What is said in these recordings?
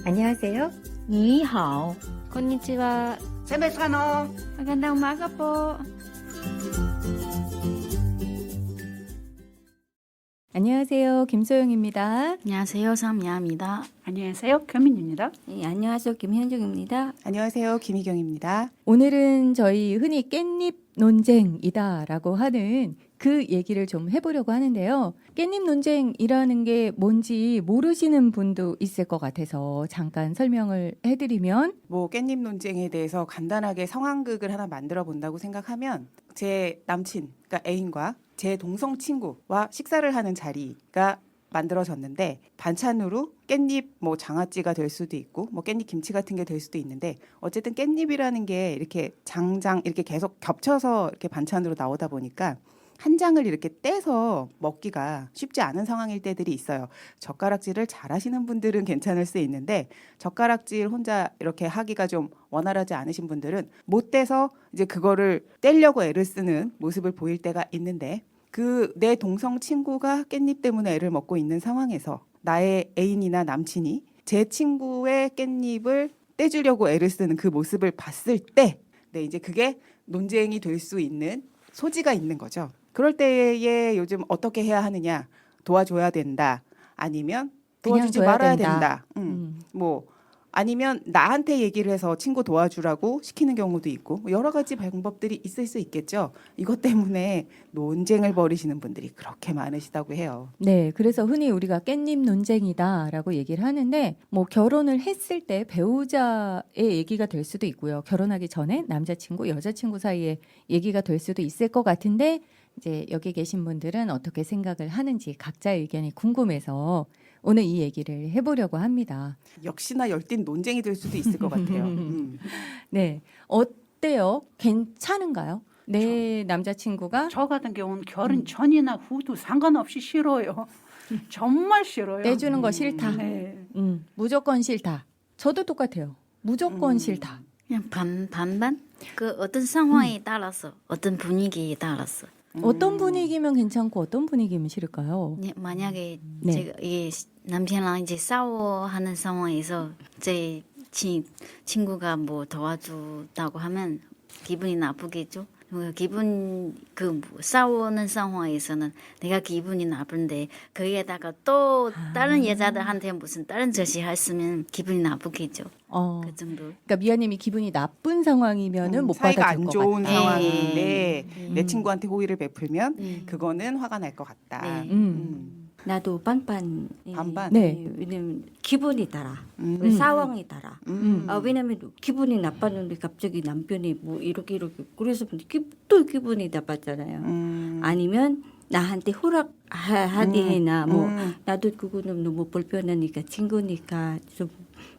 안녕하세요. 你好, konnichiwa. 세메스카노. Magandang umaga po. 안녕하세요. 김소영입니다. 안녕하세요. 상미아입니다. 안녕하세요. 교민입니다. 네, 안녕하세요. 김현정입니다. 안녕하세요. 김희경입니다. 오늘은 저희 흔히 깻잎 논쟁이다라고 하는 그 얘기를 좀 해보려고 하는데요. 깻잎 논쟁이라는 게 뭔지 모르시는 분도 있을 것 같아서 잠깐 설명을 해드리면 뭐 깻잎 논쟁에 대해서 간단하게 상황극을 하나 만들어 본다고 생각하면 제 남친, 그러니까 애인과 제 동성 친구와 식사를 하는 자리가 만들어졌는데 반찬으로 깻잎 뭐 장아찌가 될 수도 있고 뭐 깻잎 김치 같은 게 될 수도 있는데 어쨌든 깻잎이라는 게 이렇게 장장 이렇게 계속 겹쳐서 이렇게 반찬으로 나오다 보니까 한 장을 이렇게 떼서 먹기가 쉽지 않은 상황일 때들이 있어요. 젓가락질을 잘하시는 분들은 괜찮을 수 있는데 젓가락질 혼자 이렇게 하기가 좀 원활하지 않으신 분들은 못 떼서 이제 그거를 떼려고 애를 쓰는 모습을 보일 때가 있는데 그 내 동성 친구가 깻잎 때문에 애를 먹고 있는 상황에서 나의 애인이나 남친이 제 친구의 깻잎을 떼주려고 애를 쓰는 그 모습을 봤을 때 네, 이제 그게 논쟁이 될 수 있는 소지가 있는 거죠. 그럴 때에 요즘 어떻게 해야 하느냐? 도와줘야 된다. 아니면 도와주지 그냥 둬야 말아야 된다. 된다. 뭐 아니면 나한테 얘기를 해서 친구 도와주라고 시키는 경우도 있고 뭐 여러 가지 방법들이 있을 수 있겠죠. 이것 때문에 논쟁을 벌이시는 분들이 그렇게 많으시다고 해요. 네, 그래서 흔히 우리가 깻잎 논쟁이다라고 얘기를 하는데 뭐 결혼을 했을 때 배우자의 얘기가 될 수도 있고요. 결혼하기 전에 남자친구, 여자친구 사이에 얘기가 될 수도 있을 것 같은데 이제 여기 계신 분들은 어떻게 생각을 하는지 각자의 의견이 궁금해서 오늘 이 얘기를 해보려고 합니다. 역시나 열띤 논쟁이 될 수도 있을 것 같아요. 네, 어때요? 괜찮은가요? 내 남자친구가 저 같은 경우는 결혼 전이나 후도 상관없이 싫어요. 정말 싫어요. 떼주는 거 싫다. 네. 무조건 싫다. 저도 똑같아요. 무조건 싫다. 그냥 반반? 그 어떤 상황에 따라서, 어떤 분위기에 따라서. 어떤 분위기면 괜찮고 어떤 분위기면 싫을까요? 네, 만약에 네. 제가 이 남편랑 이제 싸워하는 상황에서 제 친구가 뭐 도와준다고 하면 기분이 나쁘겠죠. 기분 싸우는 상황에서는 내가 기분이 나쁜데 거기에다가 또 다른 여자들한테 무슨 다른 짓이 했으면 기분이 나쁘겠죠. 그 정도. 그러니까 미아님이 기분이 나쁜 상황이면은 못 사이가 받아줄 안 것 좋은 같다. 상황인데 네. 내 친구한테 호의를 베풀면 그거는 화가 날 것 같다. 네. 나도 반반. 반반? 네. 왜냐면 기분이 따라. 음. 상황이 따라. 음. 왜냐면 기분이 나빴는데 갑자기 남편이 뭐 이렇게 그래서 또 기분이 나빴잖아요. 아니면 나한테 허락하기나 뭐 나도 그거는 너무 불편하니까 친구니까 좀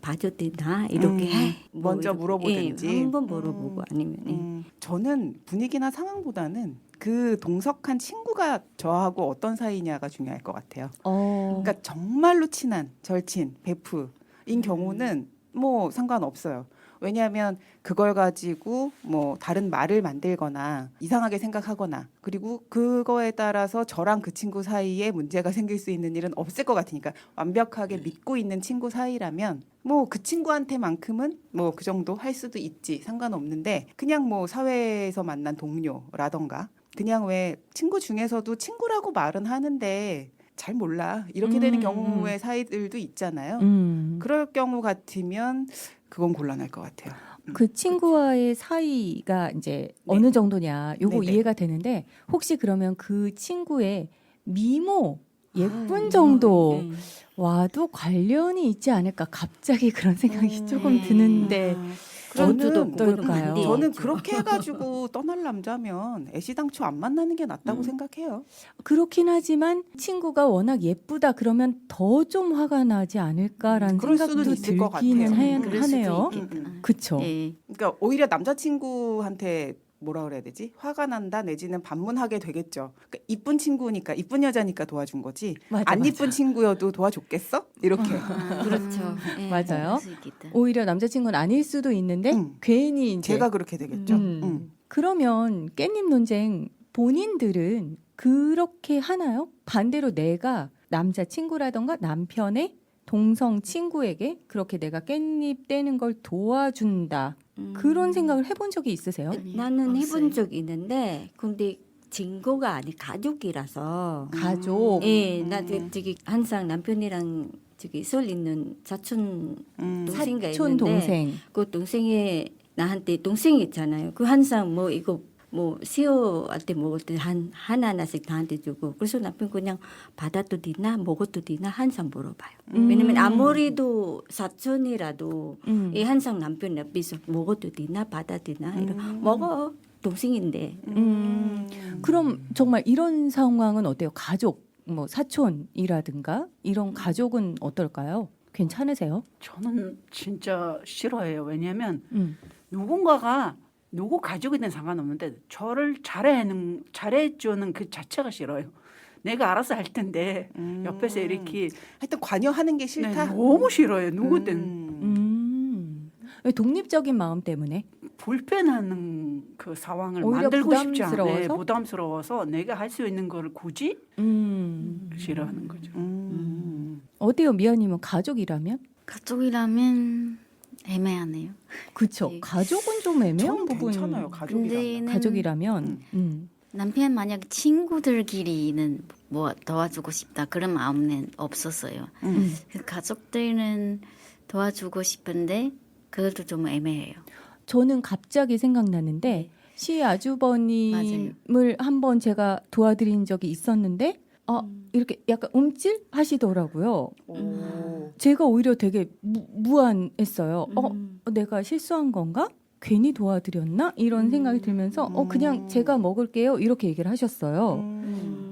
봐도 되나 이렇게 해. 뭐 먼저 이렇게, 물어보든지. 한번 물어보고 아니면 저는 분위기나 상황보다는 그 동석한 친구가 저하고 어떤 사이냐가 중요할 것 같아요. 그러니까 정말로 친한 절친, 베프인 경우는 뭐 상관없어요. 왜냐하면 그걸 가지고 뭐 다른 말을 만들거나 이상하게 생각하거나 그리고 그거에 따라서 저랑 그 친구 사이에 문제가 생길 수 있는 일은 없을 것 같으니까 완벽하게 믿고 있는 친구 사이라면 뭐 그 친구한테만큼은 뭐 그 정도 할 수도 있지 상관없는데 그냥 뭐 사회에서 만난 동료라던가 그냥 왜 친구 중에서도 친구라고 말은 하는데 잘 몰라 이렇게 되는 경우의 사이들도 있잖아요. 그럴 경우 같으면 그건 곤란할 것 같아요. 그 친구와의 사이가 이제 어느 정도냐 요거 네네. 이해가 되는데 혹시 그러면 그 친구의 미모 예쁜 정도 와도 관련이 있지 않을까 갑자기 그런 생각이 조금 드는데 저는 어떨까요? 저는 그렇게 해가지고 떠날 남자면 애시당초 안 만나는 게 낫다고 생각해요. 그렇긴 하지만 친구가 워낙 예쁘다 그러면 더 좀 화가 나지 않을까라는 그럴 수는 생각도 있을 것 들기는 같아요. 그럴 수도 하네요. 있겠다. 그쵸? 예. 그러니까 오히려 남자친구한테 뭐라 그래야 되지? 화가 난다 내지는 반문하게 되겠죠. 그러니까 이쁜 친구니까 이쁜 여자니까 도와준 거지. 맞아, 안 맞아. 이쁜 친구여도 도와줬겠어? 이렇게. 그렇죠. 맞아요. 그럴 수 있겠다. 오히려 남자친구는 아닐 수도 있는데 괜히 이제 제가 그렇게 되겠죠. 그러면 깻잎 논쟁 본인들은 그렇게 하나요? 반대로 내가 남자친구라던가 남편의 동성 친구에게 그렇게 내가 깻잎 떼는 걸 도와준다. 그런 생각을 해본 적이 있으세요? 나는 없어요. 해본 적 있는데 근데 친구가 아니 가족이라서 가족. 예, 나 저기 항상 남편이랑 저기 설 있는 사촌 동생가 사촌 있는데 동생. 그 동생이 나한테 동생이 있잖아요. 그 항상 뭐 이거 뭐 시어한테 먹을 때 하나씩 나한테 주고 그래서 남편 그냥 받아도 되나 먹어도 되나 항상 물어봐요. 왜냐면 아무리도 사촌이라도 이 항상 남편 옆에서 먹어도 되나 받아도 되나 이런 먹어 동생인데 그럼 정말 이런 상황은 어때요? 가족, 뭐 사촌이라든가 이런 가족은 어떨까요? 괜찮으세요? 저는 진짜 싫어해요. 왜냐하면 음. 누군가가 누구 가족이든 상관없는데 저를 잘해주는 그 자체가 싫어요. 내가 알아서 할 텐데 옆에서 이렇게 하여튼 관여하는 게 네, 싫다. 너무 싫어요. 누구든 독립적인 마음 때문에. 불편한 그 상황을 오히려 만들고 싶지 않아요. 네, 부담스러워서? 부담스러워서 내가 할 수 있는 거를 굳이 싫어하는 거죠. 어때요, 미아님은 가족이라면? 가족이라면 애매하네요. 그쵸. 네. 가족은 좀 애매한 저는 부분. 괜찮아요. 가족이라면. 근데는 가족이라면. 남편 만약 친구들끼리는 뭐 도와주고 싶다 그런 마음은 없었어요. 그 가족들은 도와주고 싶은데 그것도 좀 애매해요. 저는 갑자기 생각나는데 시 아주버님을 한번 제가 도와드린 적이 있었는데 이렇게 약간 움찔 하시더라고요. 오. 제가 오히려 되게 무안했어요. 내가 실수한 건가? 괜히 도와드렸나? 이런 생각이 들면서 그냥 제가 먹을게요. 이렇게 얘기를 하셨어요.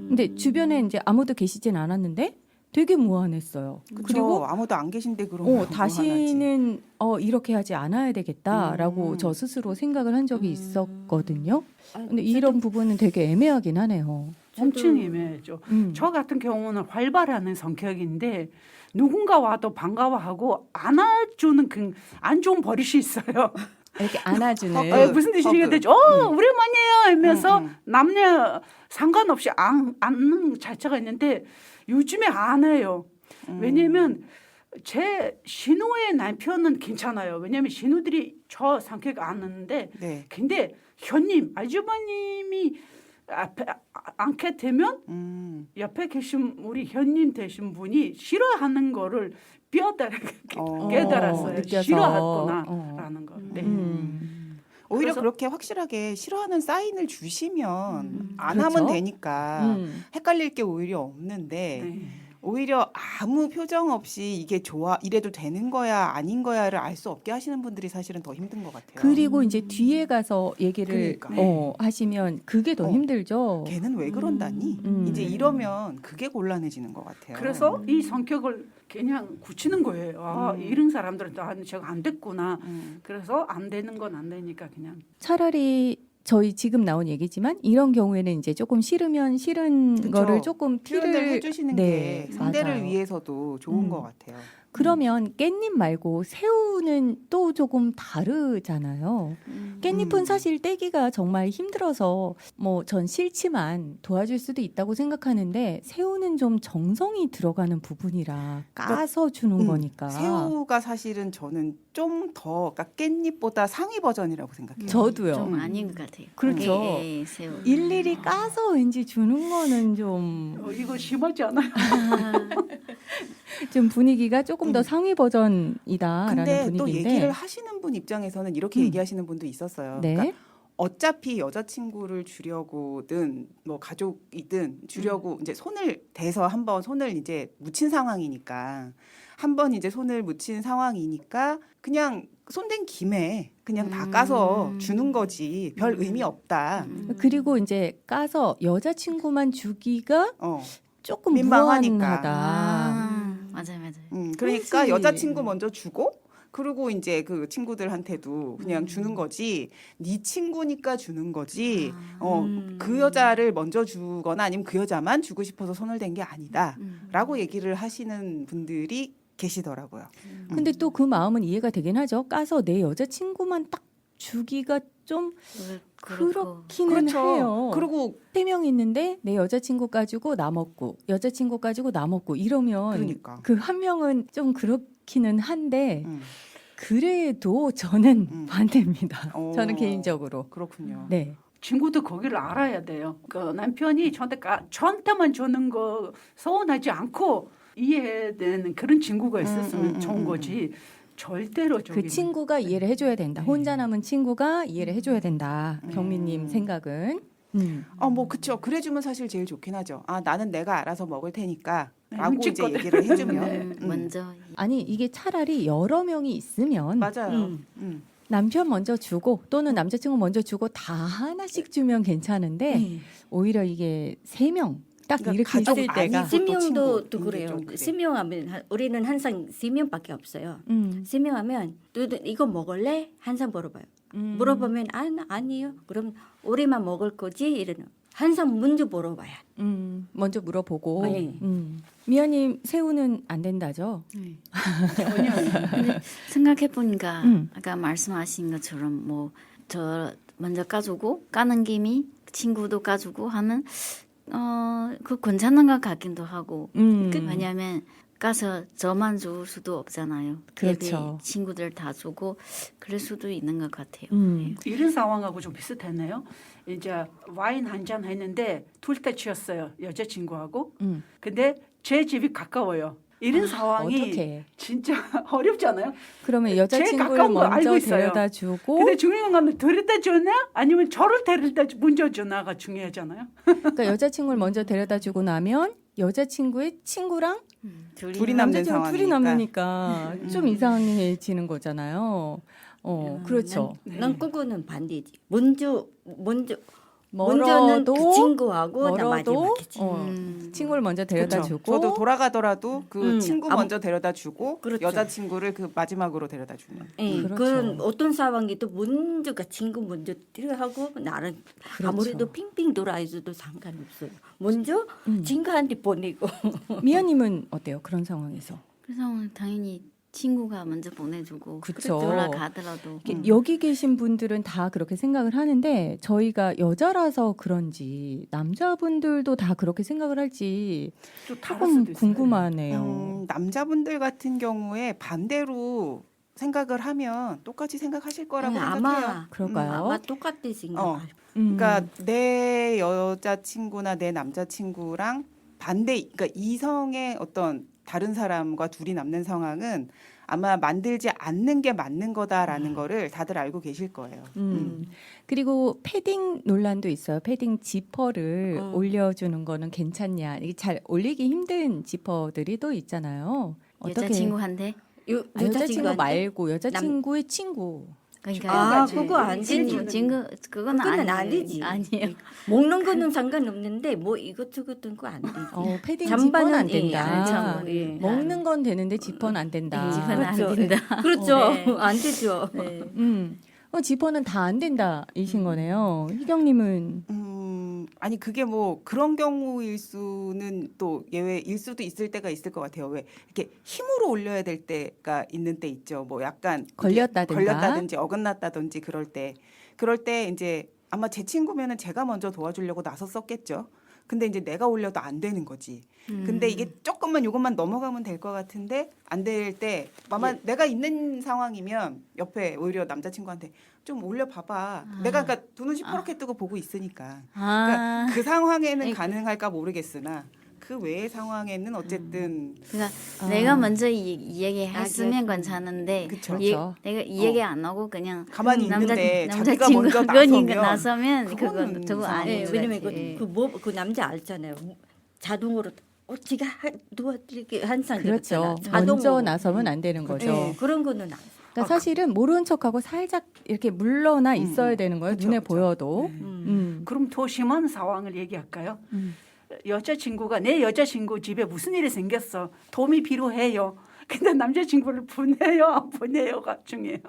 근데 주변에 이제 아무도 계시진 않았는데 되게 무안했어요. 그리고 그리고 아무도 안 계신데 그러면 다시는 이렇게 하지 않아야 되겠다라고 저 스스로 생각을 한 적이 있었거든요. 근데 이런 부분은 되게 애매하긴 하네요. 엄청 애매하죠. 저 같은 경우는 활발하는 성격인데 누군가 와도 반가워하고 안아주는 그 안 좋은 버릇이 있어요. 이렇게 안아주는. 무슨 뜻이냐 되죠. 오랜만이에요 하면서 남녀 상관없이 안는 자체가 있는데 요즘에 안 해요. 왜냐하면 제 신우의 남편은 괜찮아요. 왜냐하면 신우들이 저 성격 아는데 네. 근데 현님 아주버님이 앞에 않게 되면 옆에 계신 우리 현님 되신 분이 싫어하는 거를 깨달았어요. 느껴서. 싫어했구나라는 거. 네. 오히려 그래서- 그렇게 확실하게 싫어하는 사인을 주시면 안 그렇죠? 하면 되니까 헷갈릴 게 오히려 없는데 네. 오히려 아무 표정 없이 이게 좋아 이래도 되는 거야 아닌 거야를 알 수 없게 하시는 분들이 사실은 더 힘든 것 같아요. 그리고 이제 뒤에 가서 얘기를 그러니까. 하시면 그게 더 힘들죠. 걔는 왜 그런다니? 이제 이러면 그게 곤란해지는 것 같아요. 그래서 이 성격을 그냥 굳히는 거예요. 이런 사람들은 제가 안 됐구나. 그래서 안 되는 건 안 되니까 그냥. 차라리 저희 지금 나온 얘기지만 이런 경우에는 이제 조금 싫으면 싫은 그쵸. 거를 조금 표현을 티를 해주시는 네, 게 상대를 맞아요. 위해서도 좋은 것 같아요. 그러면 깻잎 말고 새우는 또 조금 다르잖아요. 깻잎은 사실 떼기가 정말 힘들어서 뭐 전 싫지만 도와줄 수도 있다고 생각하는데 새우는 좀 정성이 들어가는 부분이라 까서 주는 거니까. 새우가 사실은 저는 좀 더 그러니까 깻잎보다 상위 버전이라고 생각해요. 저도요. 좀 아닌 것 같아요. 그렇죠. 새우. 일일이 까서 왠지 주는 거는 좀 이거 심하지 않아요? 분위기가 조금 더 상위 버전이다라는 근데 또 분위기인데. 얘기를 하시는 분 입장에서는 이렇게 얘기하시는 분도 있었어요. 네. 그러니까 어차피 여자친구를 주려고든 뭐 가족이든 주려고 이제 손을 대서 한번 손을 이제 묻힌 상황이니까 한번 이제 손을 묻힌 상황이니까 그냥 손댄 김에 그냥 다 까서 주는 거지 별 의미 없다. 그리고 이제 까서 여자친구만 주기가 조금 민망하니까. 무한하다. 맞아요. 그러니까 그치. 여자친구 먼저 주고 그리고 이제 그 친구들한테도 그냥 주는 거지. 네 친구니까 주는 거지. 그 여자를 먼저 주거나 아니면 그 여자만 주고 싶어서 손을 댄 게 아니다라고 얘기를 하시는 분들이 계시더라고요. 근데 또 그 마음은 이해가 되긴 하죠. 까서 내 여자친구만 딱 주기가 좀 그렇고. 그렇기는 해요. 그리고 3명 있는데 내 여자친구 가지고 나 먹고 여자친구 가지고 나 먹고 이러면 그러니까. 그 한 명은 좀 그렇기는 한데 음. 그래도 저는 반대입니다. 오. 저는 개인적으로. 그렇군요. 네. 친구도 거기를 알아야 돼요. 그 남편이 저한테만 주는 거 서운하지 않고 이해되는 그런 친구가 있었으면 좋은 거지. 절대로 저기 그 친구가 이해를 해줘야 된다. 혼자 남은 친구가 이해를 해줘야 된다. 경미님 생각은. 뭐 그쵸. 그래주면 사실 제일 좋긴 하죠. 아 나는 내가 알아서 먹을 테니까 라고 눈치 이제 거든. 얘기를 해주면 먼저 아니 이게 차라리 여러 명이 있으면 맞아요. 남편 먼저 주고 또는 남자친구 먼저 주고 다 하나씩 주면 괜찮은데 오히려 이게 3명 딱 그러니까 이렇게 가족 있을 때가 아니고 또 3명도 친구, 또 이게 그래요. 좀 그래. 3명 하면 우리는 항상 3명밖에 없어요. 3명 하면 너 이거 먹을래? 항상 물어봐요. 물어보면 아니요. 그럼 우리만 먹을 거지? 이러는 항상 먼저 물어봐야. 먼저 물어보고 네. 미아님 새우는 안 된다죠? 근데 생각해 보니까 음. 아까 말씀하신 것처럼 뭐 저 먼저 까주고 까는 김에 친구도 까주고 하면 그 괜찮은 것 같기도 하고 왜냐하면 까서 저만 줄 수도 없잖아요. 그렇죠. 예비 친구들 다 주고 그럴 수도 있는 것 같아요. 이런 상황하고 좀 비슷했네요. 이제 와인 한 잔 했는데 둘 다 취했어요. 여자친구하고. 근데 제 집이 가까워요. 이런 상황이 어떻게? 진짜 어렵잖아요. 그러면 여자친구를 가까운 거 알고 먼저 있어요. 데려다 주고 근데 중요한 건 데려다 주냐 아니면 저를 데려다 먼저 주나가 중요하잖아요. 그러니까 여자친구를 먼저 데려다 주고 나면 여자친구의 친구랑 둘이 남는 남자친구 둘이 상황이니까. 남으니까 좀 이상해지는 거잖아요. 그렇죠. 난 그거는 반대지. 먼저는 멀어도 그 친구하고 나 멀어도 마지막이지. 친구를 먼저 데려다 그쵸. 주고 저도 돌아가더라도 그 친구 아무- 먼저 데려다 주고 그렇죠. 여자친구를 그 마지막으로 데려다 주는. 예, 그렇죠. 그런 어떤 상황에도 먼저가 친구 먼저 들어가고 나는 그렇죠. 아무래도 핑핑 돌아 있어도 상관없어요. 먼저 친구한테 보내고. 미아님은 어때요? 그런 상황에서 그래서 당연히 친구가 먼저 보내주고 그쵸. 돌아가더라도 여기 계신 분들은 다 그렇게 생각을 하는데 저희가 여자라서 그런지 남자분들도 다 그렇게 생각을 할지 좀 다를 조금 수도 있어요. 궁금하네요. 남자분들 같은 경우에 반대로 생각을 하면 똑같이 생각하실 거라고 생각해요. 아마 그럴까요? 아마 똑같이 생각해요. 그러니까 내 여자친구나 내 남자친구랑 그러니까 이성의 어떤 다른 사람과 둘이 남는 상황은 아마 만들지 않는 게 맞는 거다라는 거를 다들 알고 계실 거예요. 그리고 패딩 논란도 있어요. 패딩 지퍼를 올려주는 거는 괜찮냐? 이게 잘 올리기 힘든 지퍼들이 또 있잖아요. 여자친구한테 여자친구 말고 여자친구의 친구. 그러니까 그거 안 되지. 그건 그거는 아니에요. 안 되지. 아니에요. 먹는 거는 상관없는데 뭐 이것저것 거 안 되지. 패딩 잠바는 지퍼는 안 예, 된다. 안 참고, 예. 먹는 건 되는데 지퍼는 안 된다. 지퍼는 안 그렇죠. 된다. 그렇죠. 네. 안 되죠. 지퍼는 다 안 된다이신 거네요. 희경님은 아니 그게 뭐 그런 경우일 수는 또 예외일 수도 있을 때가 있을 것 같아요. 왜 이렇게 힘으로 올려야 될 때가 있는 때 있죠. 뭐 약간 걸렸다든지 어긋났다든지 그럴 때 이제 아마 제 친구면은 제가 먼저 도와주려고 나섰었겠죠. 근데 이제 내가 올려도 안 되는 거지. 근데 이게 조금만 요것만 넘어가면 될 것 같은데 안 될 때 아마 내가 있는 상황이면 옆에 오히려 남자친구한테 좀 올려봐봐. 내가 그러니까 두 눈 시퍼렇게 뜨고 보고 있으니까. 그러니까 그 상황에는 가능할까 모르겠으나 그 외의 상황에는 어쨌든 그러니까 내가 먼저 이 얘기 했으면 괜찮은데 그쵸. 내가 이 얘기 안 하고 그냥 가만히 있는데 자기가 남자친구 먼저 나서면 그거는 그건 저거 이상한 아니에요. 예, 왜냐면 그 남자 알잖아요. 자동으로 제가 도와드리게 항상 그렇죠. 그렇잖아. 먼저 나서면 안 되는 거죠. 예, 그런 거는 안. 그러니까 사실은 모르는 척하고 살짝 이렇게 물러나 있어야 되는 거예요. 그쵸, 눈에 그쵸. 보여도. 그럼 더 심한 상황을 얘기할까요? 여자친구가 내 여자친구 집에 무슨 일이 생겼어. 도움이 필요해요. 근데 남자친구를 보내요 안 보내요가 중요해요.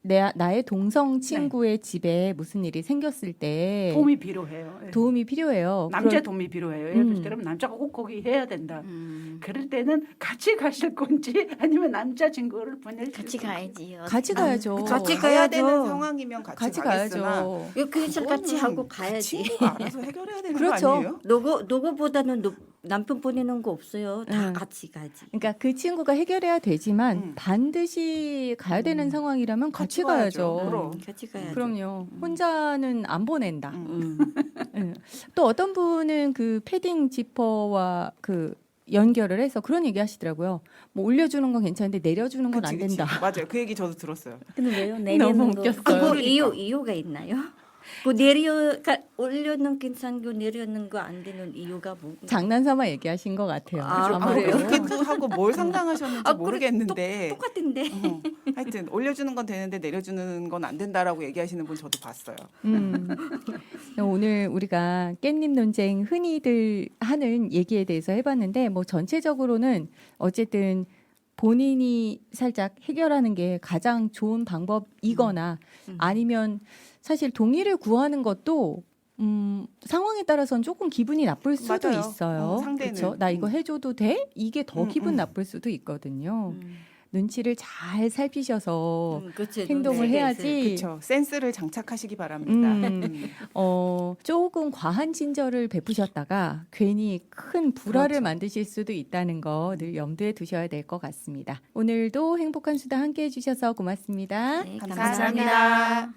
나의 동성 친구의 집에 무슨 일이 생겼을 때 도움이 필요해요. 예. 도움이 필요해요. 남자 도움이 필요해요. 예를 음. 들면 남자가 꼭 거기 해야 된다. 그럴 때는 같이 가실 건지 아니면 남자친구를 보낼 같이 가야지요. 같이 가야죠. 같이 가야 가야죠. 되는 상황이면 같이, 가겠으나 가야죠. 그래서 같이 그거는 하고 가야지. 친구가 알아서 해결해야 되는 그렇죠. 거 아니에요? 너거보다는 남편 보내는 거 없어요. 다 응. 같이 가지. 그러니까 그 친구가 해결해야 되지만 음. 반드시 가야 되는 상황이라면 같이 가야죠. 그럼. 같이 가야죠. 그럼요. 혼자는 안 보낸다. 음. 응. 또 어떤 분은 그 패딩 지퍼와 그 연결을 해서 그런 얘기 하시더라고요. 뭐 올려주는 건 괜찮은데 내려주는 건 안 그치. 된다. 맞아요. 그 얘기 저도 들었어요. 근데 왜요? 너무 내리는 거. 웃겼어요. 그거 그러니까. 이유가 있나요? 그 올려는 괜찮고 내려는 거 안 되는 이유가 뭐? 장난삼아 얘기하신 것 같아요. 아, 아마 그래요? 그렇게도 하고 뭘 상상하셨는지 아, 그래, 모르겠는데 똑같은데. 하여튼 올려주는 건 되는데 내려주는 건 안 된다라고 얘기하시는 분 저도 봤어요. 오늘 우리가 깻잎 논쟁 흔히들 하는 얘기에 대해서 해봤는데 뭐 전체적으로는 어쨌든 본인이 살짝 해결하는 게 가장 좋은 방법이거나 아니면 사실 동의를 구하는 것도 상황에 따라서는 조금 기분이 나쁠 수도 맞아요. 있어요. 상대는. 그렇죠? 나 이거 해줘도 돼? 이게 더 기분 음. 나쁠 수도 있거든요. 눈치를 잘 살피셔서 그렇죠. 행동을 해야지. 그렇죠. 센스를 장착하시기 바랍니다. 조금 과한 친절을 베푸셨다가 괜히 큰 불화를 그렇죠. 만드실 수도 있다는 거 늘 염두에 두셔야 될 것 같습니다. 오늘도 행복한 수다 함께 해주셔서 고맙습니다. 네, 감사합니다.